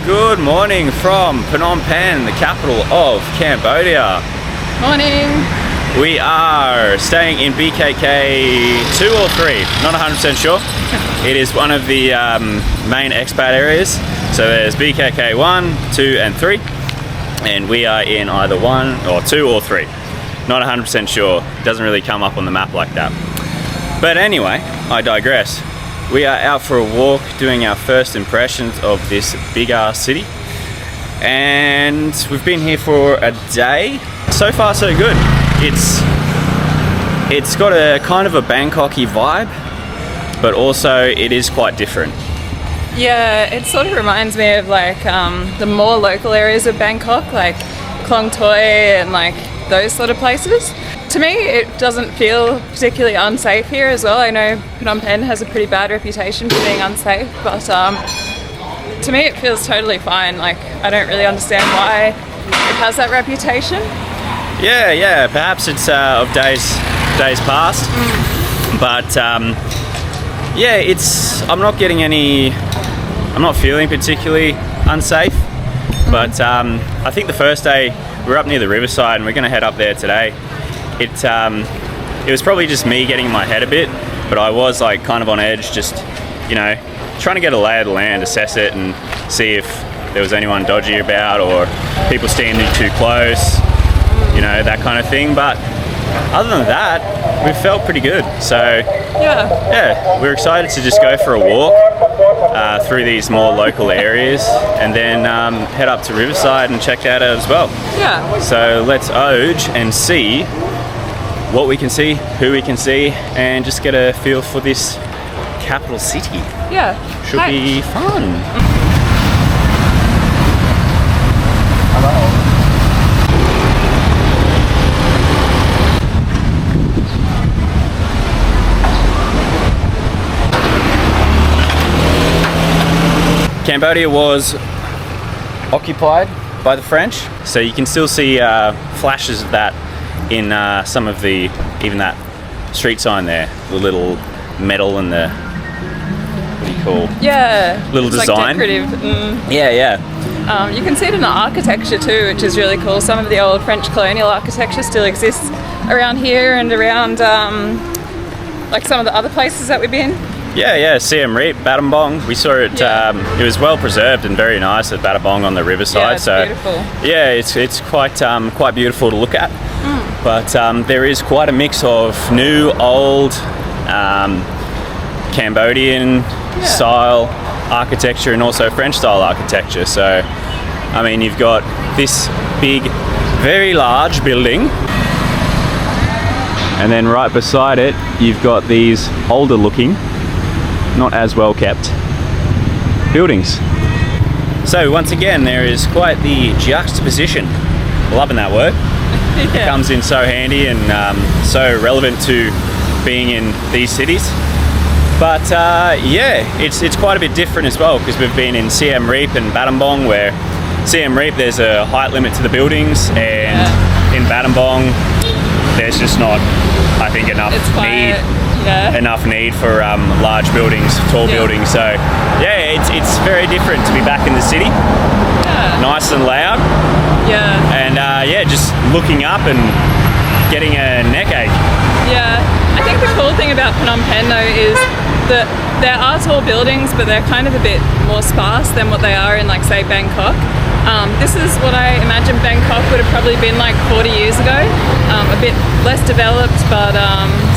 Good morning from Phnom Penh, the capital of Cambodia. Morning. We are staying in BKK 2 or 3, not 100% sure. It is one of the main expat areas. So there's BKK 1, 2 and 3. And we are in either 1 or 2 or 3. Not 100% sure. It doesn't really come up on the map like that. But anyway, I digress. We are out for a walk doing our first impressions of this big ass city. And we've been here for a day. So far so good. It's got a kind of a Bangkok-y vibe, but also it is quite different. Yeah, it sort of reminds me of like the more local areas of Bangkok, like Klong Toi and like those sort of places. To me, it doesn't feel particularly unsafe here as well. I know Phnom Penh has a pretty bad reputation for being unsafe, but to me it feels totally fine. Like, I don't really understand why it has that reputation. Yeah, perhaps it's of days past. But I'm not feeling particularly unsafe. But I think the first day we were up near the riverside and we're going to head up there today. It was probably just me getting in my head a bit, but I was like kind of on edge, just, you know, trying to get a lay of the land, assess it and see if there was anyone dodgy about or people standing too close, you know, that kind of thing. But other than that, we felt pretty good. So yeah, we're excited to just go for a walk through these more local areas and then head up to Riverside and check that out as well. Yeah. So let's OJ and see what we can see, who we can see, and just get a feel for this capital city. Yeah. Should be fun. Cambodia was occupied by the French, so you can still see flashes of that in some of even that street sign there, the little metal and the, what do you call? Yeah. Little it's design. Like decorative. Yeah. You can see it in the architecture too, which is really cool. Some of the old French colonial architecture still exists around here and around like some of the other places that we've been. Yeah, Siem Reap, Battambang. We saw it. It was well preserved and very nice at Battambang on the riverside. Yeah, it's beautiful. Yeah, it's quite beautiful to look at. But there is quite a mix of new, old, Cambodian style architecture and also French style architecture. So, I mean, you've got this big, very large building, and then right beside it, you've got these older looking, not as well kept buildings. So once again, there is quite the juxtaposition. Loving that word. It comes in so handy and so relevant to being in these cities. But it's quite a bit different as well, because we've been in Siem Reap and Battambang, where Siem Reap there's a height limit to the buildings, and in Battambang there's just not, I think, enough need for large buildings, tall buildings. So yeah, it's very different to be back in the city. Nice and loud. And just looking up and getting a neck ache. I think the cool thing about Phnom Penh though is that there are tall buildings, but they're kind of a bit more sparse than what they are in, like, say, Bangkok. This is what I imagine Bangkok would have probably been like 40 years ago. A bit less developed, but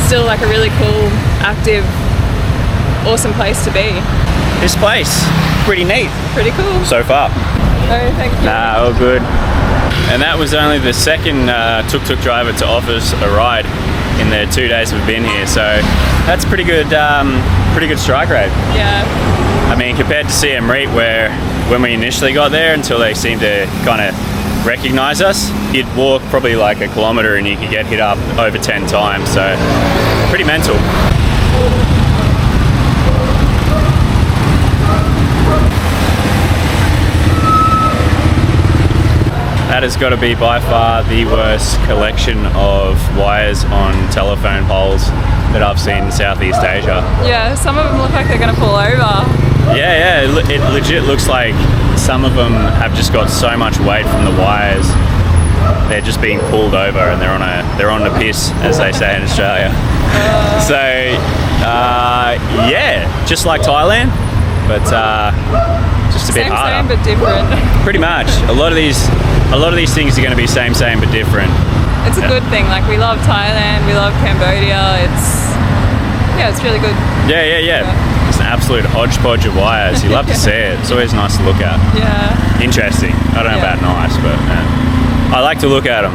still like a really cool, active, awesome place to be. This place, pretty neat. Pretty cool. So far. Oh, thank you. All good. And that was only the second tuk-tuk driver to offer us a ride in the 2 days we've been here. So that's pretty good strike rate. Yeah. I mean, compared to Siem Reap, where when we initially got there, until they seemed to kind of recognize us, you'd walk probably like a kilometer and you could get hit up over 10 times. So pretty mental. That has got to be by far the worst collection of wires on telephone poles that I've seen in Southeast Asia. Yeah, some of them look like they're going to fall over. Yeah, it legit looks like some of them have just got so much weight from the wires. They're just being pulled over, and they're on the piss, as they say in Australia. So yeah, just like Thailand, but just a bit harder. Same but different. Pretty much. A lot of these things are going to be same but different. It's a good thing. Like, we love Thailand, we love Cambodia. It's really good. Yeah. It's an absolute hodgepodge of wires. You love to see it. It's always nice to look at. Yeah. Interesting. I don't know about nice, but I like to look at them.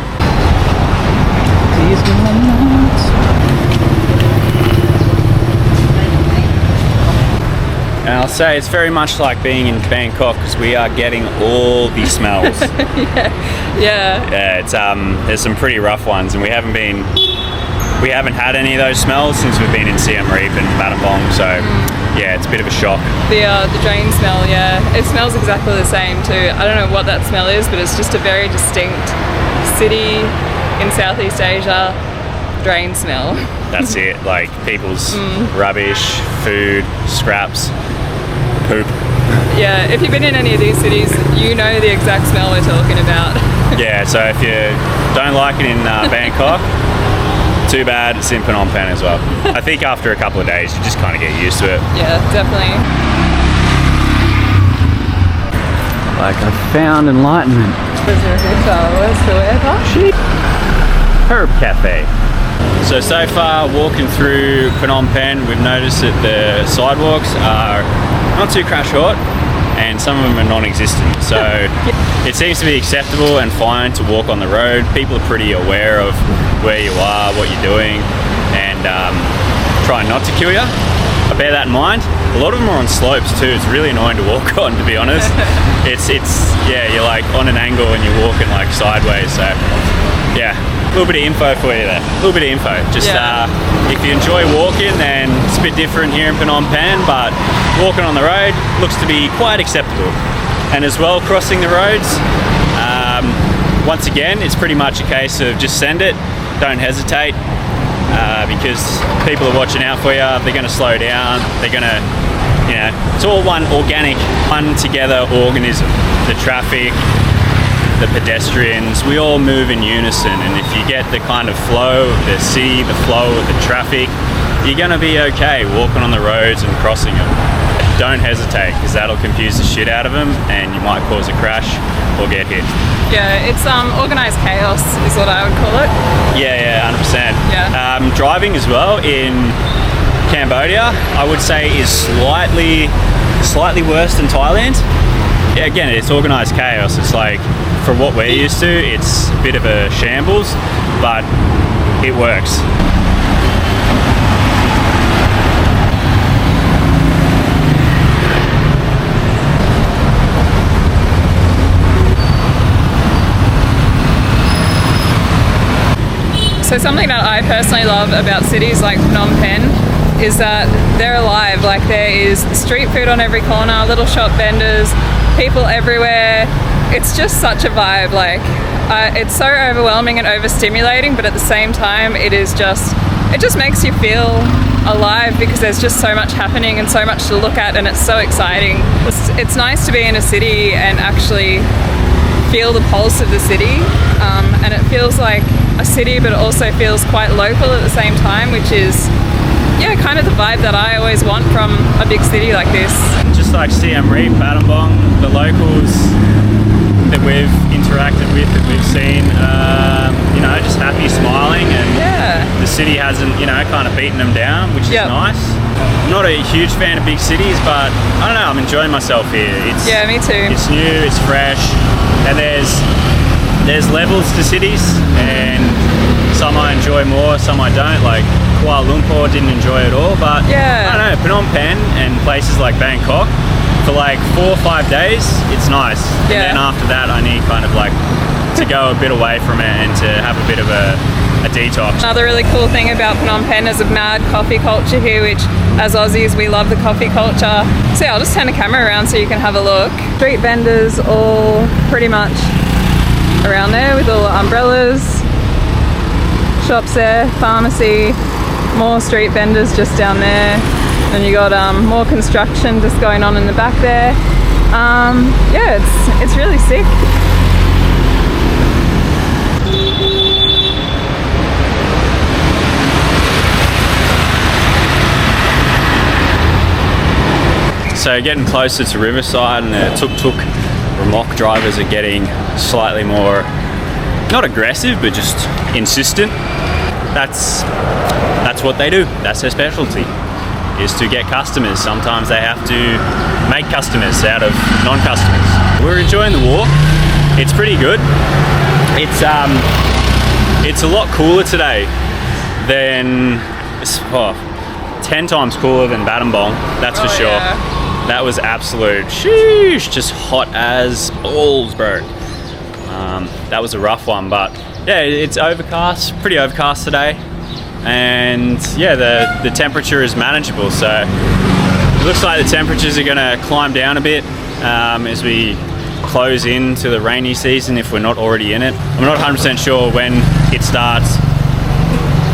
And I'll say it's very much like being in Bangkok, because we are getting all the smells. Yeah. It's there's some pretty rough ones, and we haven't had any of those smells since we've been in Siem Reap and Battambang Bong. So yeah, it's a bit of a shock. The drain smell, yeah, it smells exactly the same too. I don't know what that smell is, but it's just a very distinct city in Southeast Asia drain smell. That's it. Like people's rubbish, food, scraps, poop. Yeah, if you've been in any of these cities, you know the exact smell we're talking about. Yeah, so if you don't like it in Bangkok, too bad it's in Phnom Penh as well. I think after a couple of days, you just kind of get used to it. Yeah, definitely. Like, I found enlightenment. Was there a hotel whatsoever? Herb Cafe. So far, walking through Phnom Penh, we've noticed that the sidewalks are not too crash hot, and some of them are non-existent. So it seems to be acceptable and fine to walk on the road. People are pretty aware of where you are, what you're doing, and trying not to kill you. I bear that in mind. A lot of them are on slopes too. It's really annoying to walk on, to be honest. Yeah, you're like on an angle and you're walking like sideways. So yeah, a little bit of info for you there. A little bit of info. Just if you enjoy walking, then it's a bit different here in Phnom Penh, but walking on the road looks to be quite acceptable. And as well, crossing the roads, once again, it's pretty much a case of just send it, don't hesitate, because people are watching out for you. They're going to slow down. They're going to, it's all one organic, one together organism. The traffic, the pedestrians, we all move in unison, and if you get the kind of flow of the city, the flow of the traffic, you're going to be okay walking on the roads and crossing them. Don't hesitate, because that'll confuse the shit out of them and you might cause a crash or get hit. Yeah, it's organised chaos is what I would call it. Yeah, 100%. Yeah. Driving as well in Cambodia, I would say, is slightly worse than Thailand. Yeah, again, it's organised chaos. It's like, for what we're used to, it's a bit of a shambles, but it works. So something that I personally love about cities like Phnom Penh is that they're alive. Like, there is street food on every corner, little shop vendors, people everywhere. It's just such a vibe. Like, it's so overwhelming and overstimulating, but at the same time, it just makes you feel alive, because there's just so much happening and so much to look at, and it's so exciting. It's nice to be in a city and actually feel the pulse of the city, and it feels like a city, but it also feels quite local at the same time, which is kind of the vibe that I always want from a big city like this. Just like Siem Reap, Battambang Bong, the locals that we've interacted with, that we've seen, just happy, smiling, and the city hasn't, kind of beaten them down, which is nice. I'm not a huge fan of big cities, but I don't know, I'm enjoying myself here. Me too. It's new, it's fresh, and there's levels to cities, and some I enjoy more, some I don't. Like Kuala Lumpur, didn't enjoy it all, but I don't know, Phnom Penh and places like Bangkok, for like 4 or 5 days, it's nice. And then after that, I need kind of like to go a bit away from it and to have a bit of a detox. Another really cool thing about Phnom Penh is a mad coffee culture here, which as Aussies, we love the coffee culture. So I'll just turn the camera around so you can have a look. Street vendors all pretty much around there with all the umbrellas. Shops there, pharmacy, more street vendors just down there. And you got more construction just going on in the back there. Yeah, it's really sick. So getting closer to Riverside, and the tuk-tuk remorque drivers are getting slightly more, not aggressive, but just insistent. That's what they do. That's their specialty, is to get customers. Sometimes they have to make customers out of non-customers. We're enjoying the walk. It's pretty good. It's a lot cooler today than 10 times cooler than Battambang, that's for sure. Yeah. That was absolute sheesh, just hot as balls, bro. That was a rough one, but yeah, it's overcast, pretty overcast today, and yeah, the temperature is manageable. So it looks like the temperatures are going to climb down a bit as we close into the rainy season, if we're not already in it. I'm not 100% sure when it starts,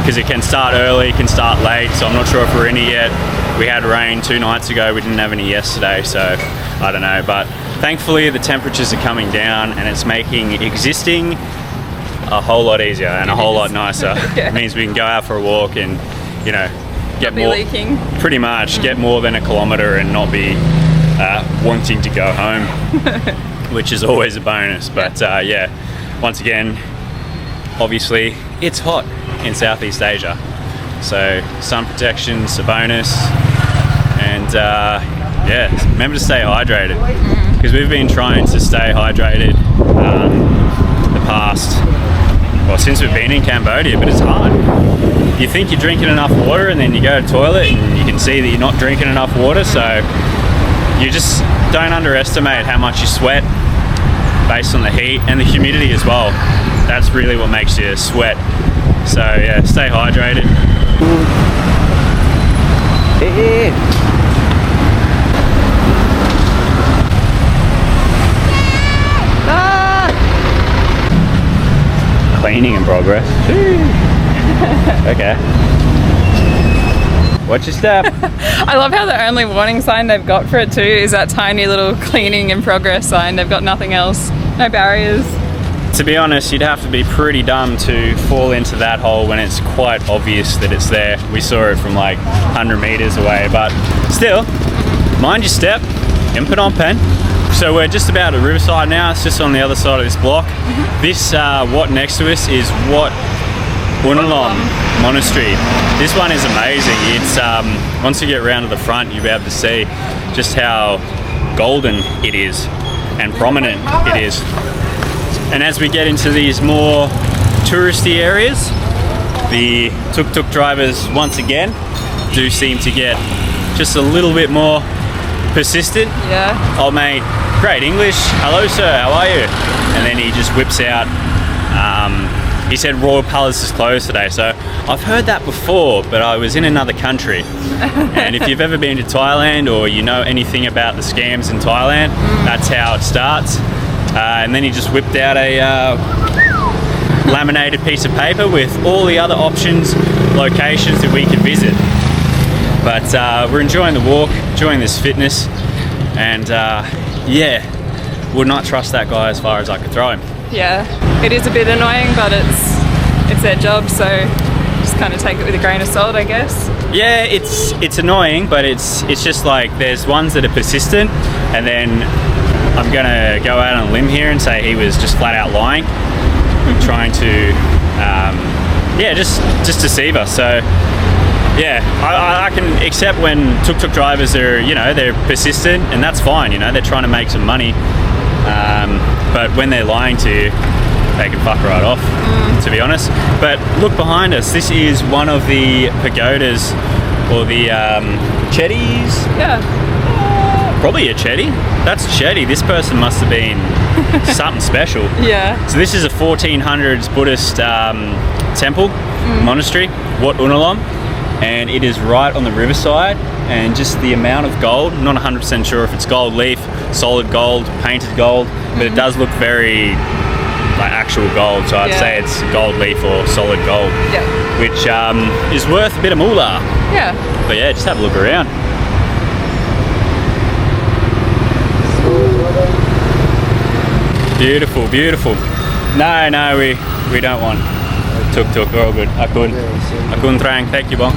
because it can start early, it can start late, so I'm not sure if we're in it yet. We had rain 2 nights ago, we didn't have any yesterday, so I don't know. But thankfully the temperatures are coming down, and it's making existing a whole lot easier and a whole lot nicer. Yeah. It means we can go out for a walk and, you know, get more, leaking. pretty much get more than a kilometre and not be wanting to go home, which is always a bonus. But yeah, once again, obviously it's hot in Southeast Asia, so sun protection's a bonus. And yeah, remember to stay hydrated, because we've been trying to stay hydrated the past, well, since we've been in Cambodia, but it's hard. You think you're drinking enough water, and then you go to the toilet and you can see that you're not drinking enough water, so you just don't underestimate how much you sweat based on the heat and the humidity as well. That's really what makes you sweat. So yeah, stay hydrated. Cleaning in progress. Okay. Watch your step. I love how the only warning sign they've got for it too is that tiny little cleaning in progress sign. They've got nothing else. No barriers. To be honest, you'd have to be pretty dumb to fall into that hole when it's quite obvious that it's there. We saw it from like 100 meters away, but still, mind your step in Phnom Penh. So we're just about at Riverside now. It's just on the other side of this block. This what next to us is Wat Unalam Monastery. This one is amazing. It's once you get around to the front, you'll be able to see just how golden it is and prominent it is. And as we get into these more touristy areas, the tuk-tuk drivers once again do seem to get just a little bit more persistent. Yeah. Oh mate, great English. Hello sir, how are you? And then he just whips out, he said Royal Palace is closed today. So I've heard that before, but I was in another country. And if you've ever been to Thailand, or you know anything about the scams in Thailand, that's how it starts. And then he just whipped out a laminated piece of paper with all the other options, locations that we could visit. But we're enjoying the walk, enjoying this fitness, and yeah, would not trust that guy as far as I could throw him. Yeah, it is a bit annoying, but it's their job, so just kind of take it with a grain of salt, I guess. Yeah, it's annoying, but it's just like there's ones that are persistent, and then I'm gonna go out on a limb here and say he was just flat out lying, trying to yeah, just deceive us. So yeah, I can accept when tuk-tuk drivers are, you know, they're persistent, and that's fine, you know, they're trying to make some money. But when they're lying to you, they can fuck right off, to be honest. But look behind us, this is one of the pagodas, or the chetties. Yeah. Probably a chetty. That's chetty. This person must have been something special. Yeah. So this is a 1400s Buddhist temple, monastery, Wat Unalam, and it is right on the riverside. And just the amount of gold, I'm not 100% sure if it's gold leaf, solid gold, painted gold, but it does look very like actual gold. So I'd say it's gold leaf or solid gold, which is worth a bit of moolah. Yeah. But yeah, just have a look around. Beautiful, beautiful. No, we don't want tuk-tuk. We're all good. Akun Franc, thank you, Bong.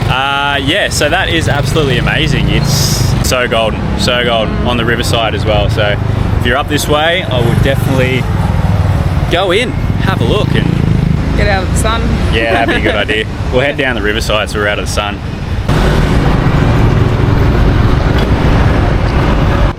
Yeah, so that is absolutely amazing. It's so golden on the riverside as well. So if you're up this way, I would definitely go in, have a look, and get out of the sun. Yeah, that'd be a good idea. We'll head down the riverside so we're out of the sun.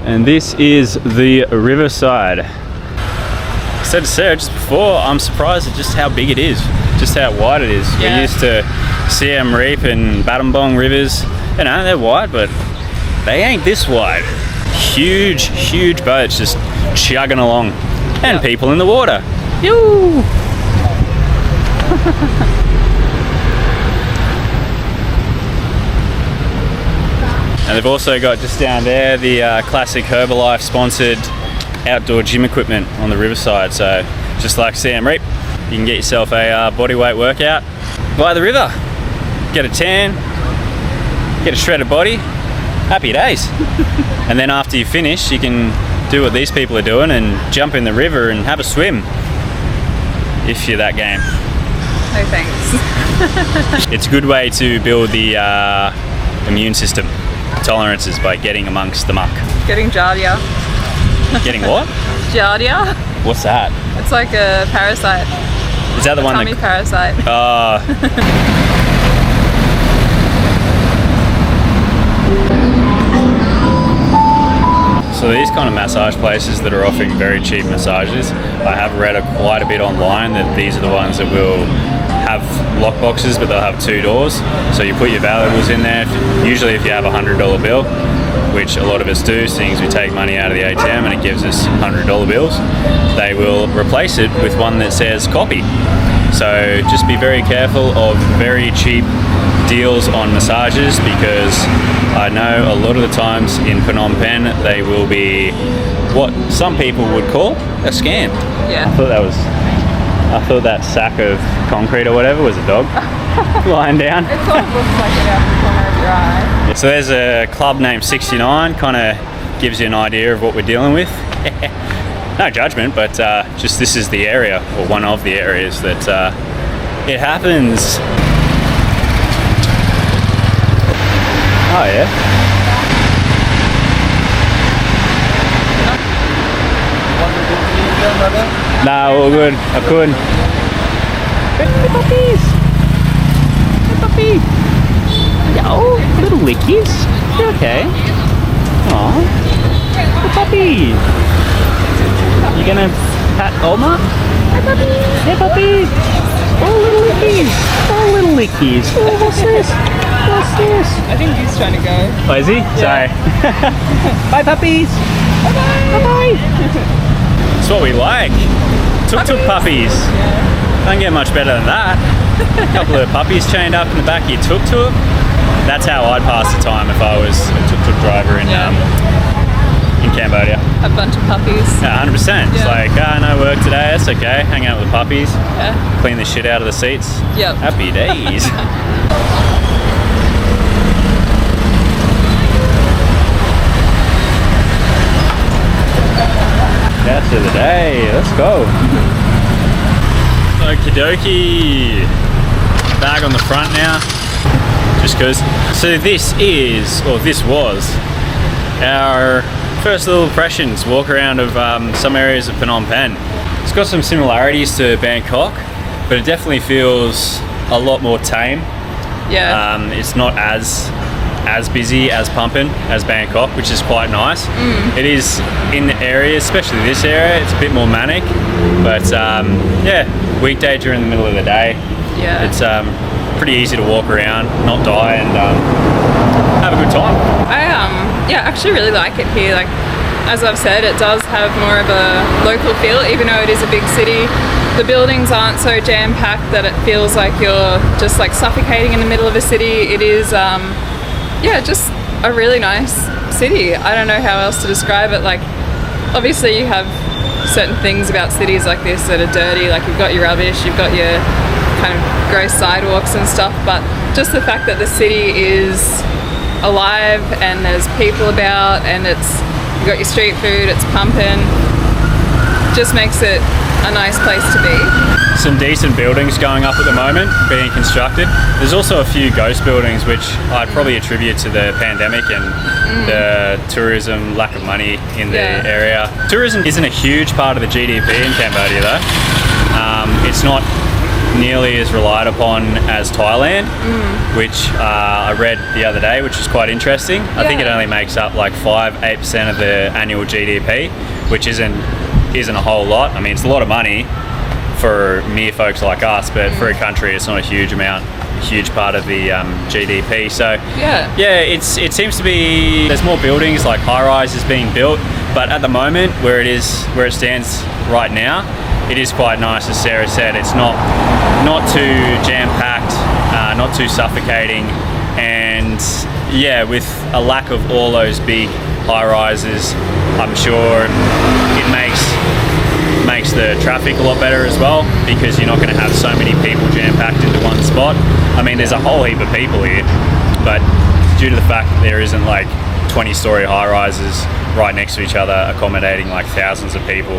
And this is the riverside. I said to Sarah just before, I'm surprised at just how big it is, just how wide it is. Yeah. We're used to Siem Reap and Battambang rivers. You know, they're wide, but they ain't this wide. Huge, huge boats just chugging along. And people in the water. Yoo! And they've also got just down there the classic Herbalife sponsored outdoor gym equipment on the riverside. So just like Siem Reap, you can get yourself a bodyweight workout by the river. Get a tan, get a shredded body, happy days. And then after you finish, you can do what these people are doing and jump in the river and have a swim. If you're that game. No thanks. It's a good way to build the immune system tolerances by getting amongst the muck. Getting Giardia. Getting what? Giardia? What's that? It's like a parasite. Is that the one tummy that... parasite. So these kind of massage places that are offering very cheap massages, I have read quite a bit online that these are the ones that will have lock boxes, but they'll have 2 doors. So you put your valuables in there. Usually if you have a $100 bill, which a lot of us do, seeing as we take money out of the ATM and it gives us $100 bills, they will replace it with one that says copy. So just be very careful of very cheap deals on massages, because I know a lot of the times in Phnom Penh they will be what some people would call a scam. Yeah. I thought that sack of concrete or whatever was a dog lying down. It sort of looks like it out the corner of your eye. So there's a club named 69, kind of gives you an idea of what we're dealing with. No judgment, but just this is the area, or one of the areas that it happens. Oh yeah. Nah, all good. I couldn't. Hey puppies! Hey puppy! Yo, little lickies. You okay? Aw. Hey puppy! You gonna pat Oma? Hey puppy! Hey puppy! Oh, little lickies! Oh, little lickies! Oh, what's this? What's this? I think he's trying to go. Oh, is he? Yeah. Sorry. Bye puppies! Bye-bye! Bye-bye! That's what we like. Tuk-tuk puppies. Yeah. Don't get much better than that. A couple of puppies chained up in the back of your tuk-tuk. That's how I'd pass the time if I was a tuk-tuk driver in Cambodia. A bunch of puppies. Yeah, 100%. It's Yeah. like, no work today, that's okay. Hang out with the puppies. Yeah. Clean the shit out of the seats. Yep. Happy days. That's of the day. Let's go. Okie dokie. Bag on the front now. Just because. So this was our first little impressions, walk around of some areas of Phnom Penh. It's got some similarities to Bangkok, but it definitely feels a lot more tame. Yeah. It's not as busy as pumping as Bangkok, which is quite nice. It is in the area, especially this area, it's a bit more manic, but yeah, weekday during the middle of the day, Yeah. it's pretty easy to walk around, not die, and have a good time. I actually really like it here. Like, as I've said, it does have more of a local feel, even though it is a big city. The buildings aren't so jam-packed that it feels like you're just like suffocating in the middle of a city. It is, just a really nice city. I don't know how else to describe it. Like, obviously you have certain things about cities like this that are dirty. Like, you've got your rubbish, you've got your kind of gross sidewalks and stuff, but just the fact that the city is alive and there's people about and you've got your street food, it's pumping, just makes it a nice place to be. Some decent buildings going up at the moment, being constructed. There's also a few ghost buildings which I'd probably attribute to the pandemic and the tourism, lack of money in the area. Tourism isn't a huge part of the GDP in Cambodia though. It's not nearly as relied upon as Thailand, which I read the other day, which is quite interesting. I think it only makes up like 5-8% of the annual GDP, which isn't a whole lot. I mean, it's a lot of money for mere folks like us, but for a country it's not a huge amount, a huge part of the GDP. So it seems to be there's more buildings, like high-rises being built, but at the moment where it stands right now, it is quite nice. As Sarah said, it's not too jam-packed, not too suffocating, and with a lack of all those big high-rises, I'm sure it makes the traffic a lot better as well, because you're not going to have so many people jam-packed into one spot. I mean, there's a whole heap of people here, but due to the fact that there isn't like 20-story high-rises right next to each other accommodating like thousands of people,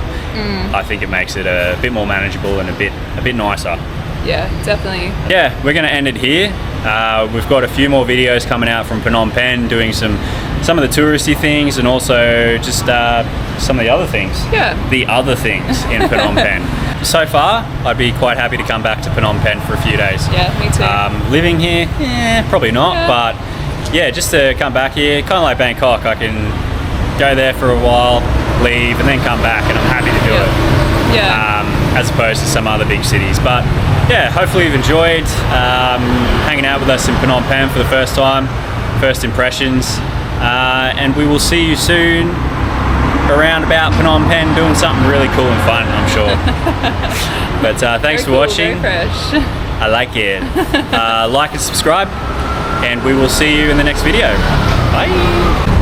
I think it makes it a bit more manageable and a bit nicer. Yeah, definitely. Yeah, we're going to end it here. We've got a few more videos coming out from Phnom Penh, doing some of the touristy things, and also just some of the other things. The other things in Phnom Penh. So far, I'd be quite happy to come back to Phnom Penh for a few days. Yeah, me too. Living here, probably not, but just to come back here, kind of like Bangkok, I can go there for a while, leave, and then come back, and I'm happy to do it. As opposed to some other big cities. But hopefully you've enjoyed hanging out with us in Phnom Penh for the first time, first impressions, and we will see you soon around about Phnom Penh doing something really cool and fun, I'm sure. But thanks for watching. Very fresh. I like it. Like and subscribe, and we will see you in the next video. Bye.